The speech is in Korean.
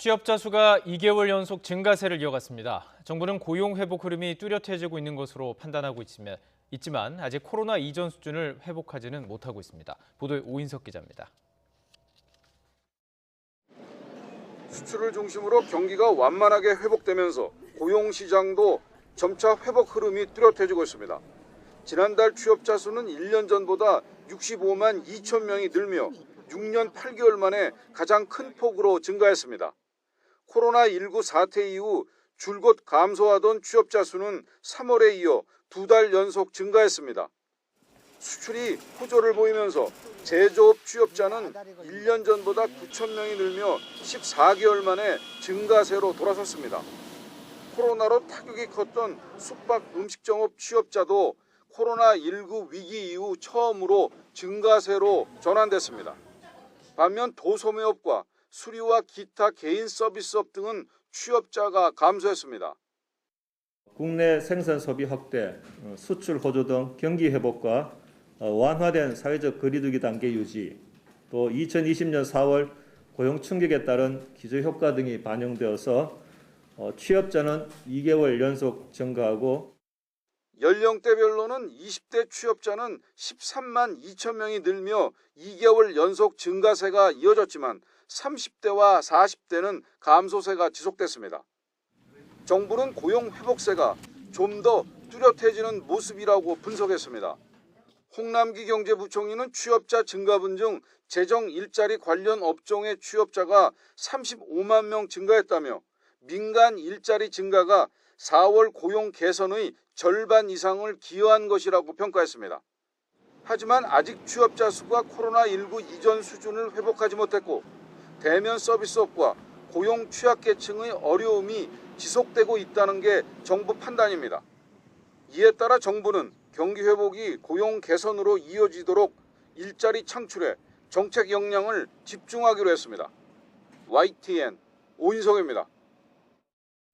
취업자 수가 2개월 연속 증가세를 이어갔습니다. 정부는 고용 회복 흐름이 뚜렷해지고 있는 것으로 판단하고 있지만 아직 코로나 이전 수준을 회복하지는 못하고 있습니다. 보도에 오인석 기자입니다. 수출을 중심으로 경기가 완만하게 회복되면서 고용 시장도 점차 회복 흐름이 뚜렷해지고 있습니다. 지난달 취업자 수는 1년 전보다 65만 2천 명이 늘며 6년 8개월 만에 가장 큰 폭으로 증가했습니다. 코로나19 사태 이후 줄곧 감소하던 취업자 수는 3월에 이어 2달 연속 증가했습니다. 수출이 호조를 보이면서 제조업 취업자는 1년 전보다 9천 명이 늘며 14개월 만에 증가세로 돌아섰습니다. 코로나로 타격이 컸던 숙박 음식점업 취업자도 코로나19 위기 이후 처음으로 증가세로 전환됐습니다. 반면 도소매업과 수리와 기타 개인 서비스업 등은 취업자가 감소했습니다. 국내 생산 소비 확대, 수출 호조 등 경기 회복과 완화된 사회적 거리두기 단계 유지, 또 2020년 4월 고용 충격에 따른 기저효과 등이 반영되어서 취업자는 2개월 연속 증가하고 연령대별로는 20대 취업자는 13만 2천 명이 늘며 2개월 연속 증가세가 이어졌지만 30대와 40대는 감소세가 지속됐습니다. 정부는 고용 회복세가 좀 더 뚜렷해지는 모습이라고 분석했습니다. 홍남기 경제부총리는 취업자 증가분 중 재정 일자리 관련 업종의 취업자가 35만 명 증가했다며 민간 일자리 증가가 4월 고용 개선의 절반 이상을 기여한 것이라고 평가했습니다. 하지만 아직 취업자 수가 코로나19 이전 수준을 회복하지 못했고 대면 서비스업과 고용 취약계층의 어려움이 지속되고 있다는 게 정부 판단입니다. 이에 따라 정부는 경기 회복이 고용 개선으로 이어지도록 일자리 창출에 정책 역량을 집중하기로 했습니다. YTN 오인성입니다.